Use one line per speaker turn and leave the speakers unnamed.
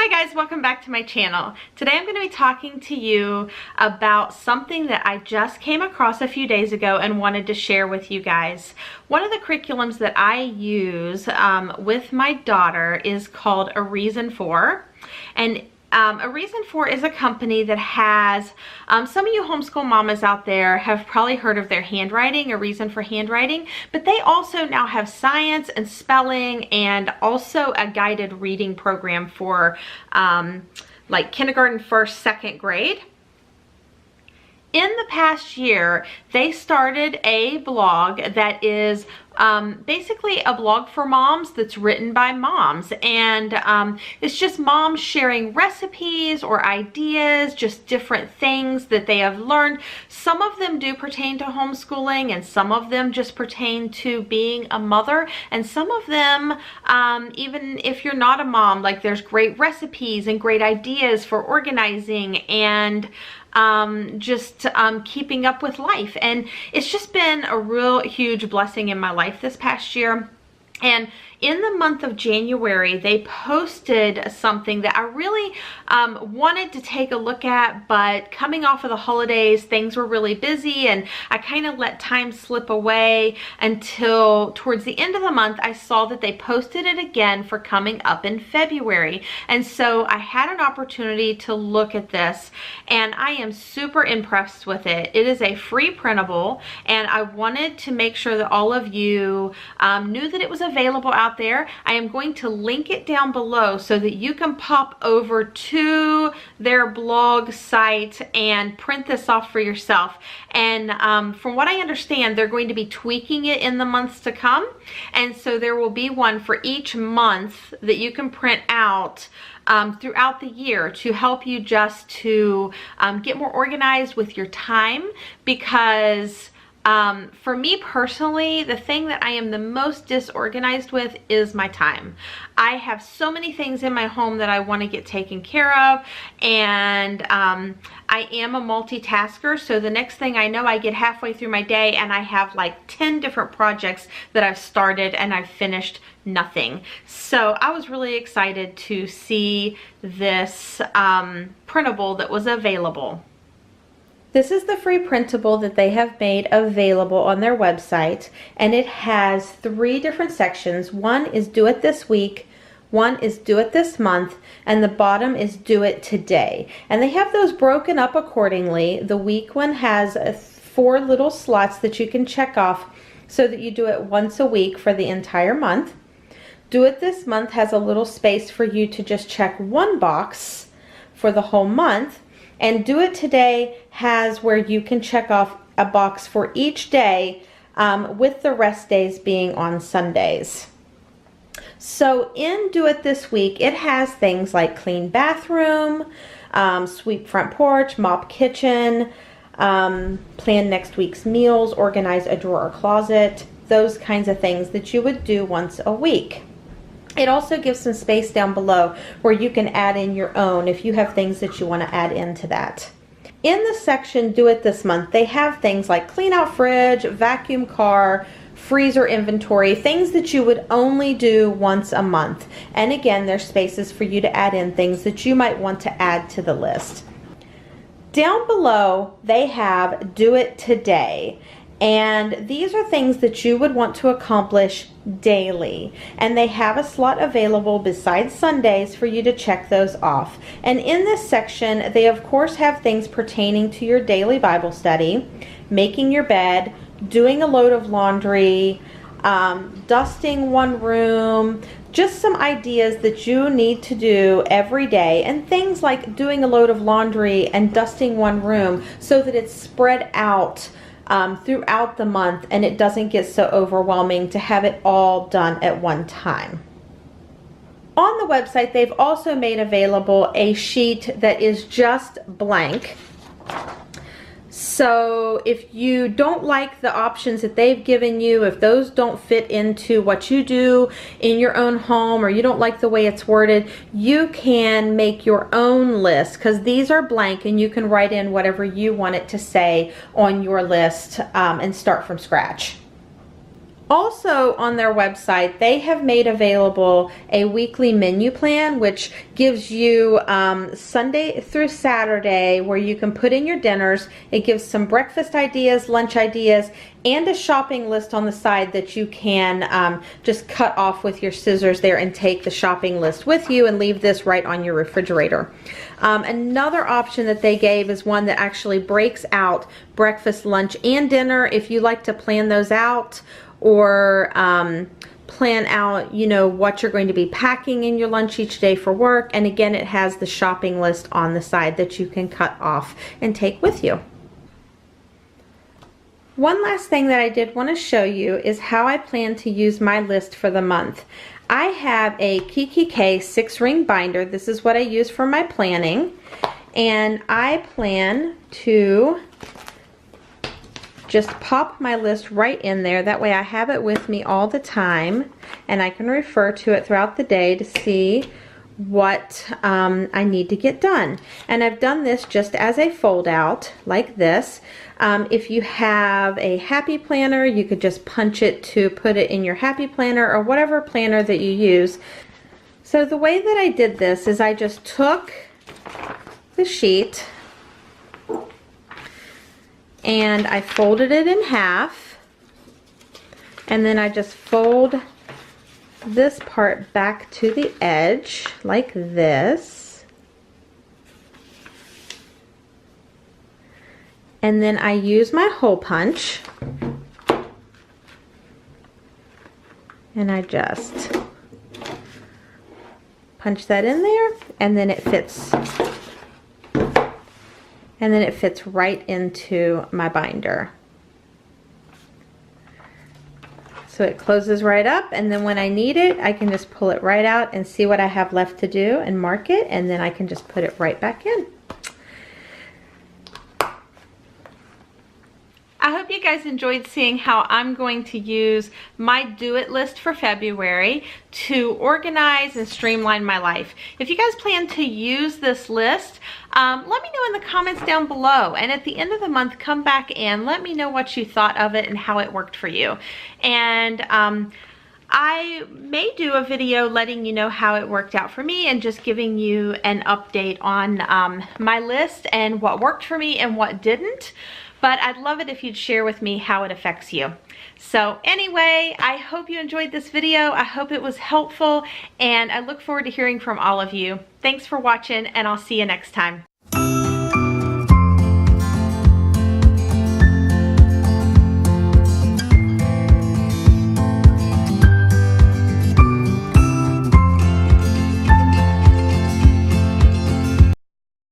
Hi guys, welcome back to my channel. Today I'm going to be talking to you about something that I just came across a few days ago and wanted to share with you guys. One of the curriculums that I use with my daughter is called A Reason For, and A Reason For is a company that has, some of you homeschool mamas out there have probably heard of their handwriting, A Reason For handwriting, but they also now have science and spelling and also a guided reading program for like kindergarten, first, second grade. In the past year, they started a blog that is basically a blog for moms that's written by moms, and it's just moms sharing recipes or ideas, just different things that they have learned. Some of them do pertain to homeschooling, and some of them just pertain to being a mother, and some of them, even if you're not a mom, like there's great recipes and great ideas for organizing and just keeping up with life. And it's just been a real huge blessing in my life this past year. And in the month of January, they posted something that I really wanted to take a look at, but coming off of the holidays, things were really busy and I kind of let time slip away until towards the end of the month. I saw that they posted it again for coming up in February. And so I had an opportunity to look at this and I am super impressed with it. It is a free printable, and I wanted to make sure that all of you knew that it was available out there. I am going to link it down below so that you can pop over to their blog site and print this off for yourself. And from what I understand, they're going to be tweaking it in the months to come. And so there will be one for each month that you can print out throughout the year to help you just to get more organized with your time, because for me personally, the thing that I am the most disorganized with is my time. I have so many things in my home that I want to get taken care of, and I am a multitasker, so the next thing I know, I get halfway through my day and I have like 10 different projects that I've started and I've finished nothing. So I was really excited to see this printable that was available. This is the free printable that they have made available on their website, and it has 3 different sections. One is Do It This Week, one is Do It This Month, and the bottom is Do It Today. And they have those broken up accordingly. The week one has 4 little slots that you can check off so that you do it once a week for the entire month. Do It This Month has a little space for you to just check 1 box for the whole month. And Do It Today has where you can check off a box for each day, with the rest days being on Sundays. So in Do It This Week, it has things like clean bathroom, sweep front porch, mop kitchen, plan next week's meals, organize a drawer or closet, those kinds of things that you would do once a week. It also gives some space down below where you can add in your own if you have things that you want to add into that. In the section Do It This Month, they have things like clean out fridge, vacuum car, freezer inventory, things that you would only do once a month. And again, there's spaces for you to add in things that you might want to add to the list. Down below, they have Do It Today. And these are things that you would want to accomplish daily, and they have a slot available besides Sundays for you to check those off. And in this section, they of course have things pertaining to your daily Bible study, making your bed, doing a load of laundry, dusting one room, just some ideas that you need to do every day, and things like doing a load of laundry and dusting one room so that it's spread out throughout the month and it doesn't get so overwhelming to have it all done at one time. On the website, they've also made available a sheet that is just blank. So if you don't like the options that they've given you, if those don't fit into what you do in your own home, or you don't like the way it's worded, you can make your own list, because these are blank and you can write in whatever you want it to say on your list and start from scratch. Also on their website, they have made available a weekly menu plan, which gives you Sunday through Saturday where you can put in your dinners. It gives some breakfast ideas, lunch ideas, and a shopping list on the side that you can just cut off with your scissors there and take the shopping list with you and leave this right on your refrigerator. Another option that they gave is one that actually breaks out breakfast, lunch, and dinner if you like to plan those out, or plan out, you know, what you're going to be packing in your lunch each day for work. And again, it has the shopping list on the side that you can cut off and take with you. One last thing that I did want to show you is how I plan to use my list for the month. I have a Kikki K 6-ring binder. This is what I use for my planning, and I plan to just pop my list right in there. That way I have it with me all the time and I can refer to it throughout the day to see what I need to get done. And I've done this just as a fold out like this. If you have a happy planner, you could just punch it to put it in your happy planner or whatever planner that you use. So the way that I did this is I just took the sheet and I folded it in half, and then I just fold this part back to the edge like this, and then I use my hole punch and I just punch that in there, and then it fits. And then it fits right into my binder. So it closes right up, and then when I need it, I can just pull it right out and see what I have left to do and mark it, and then I can just put it right back in. I hope you guys enjoyed seeing how I'm going to use my do it list for February to organize and streamline my life. If you guys plan to use this list, let me know in the comments down below, and at the end of the month come back and let me know what you thought of it and how it worked for you. And I may do a video letting you know how it worked out for me and just giving you an update on my list and what worked for me and what didn't. But I'd love it if you'd share with me how it affects you. So anyway, I hope you enjoyed this video. I hope it was helpful, and I look forward to hearing from all of you. Thanks for watching, and I'll see you next time.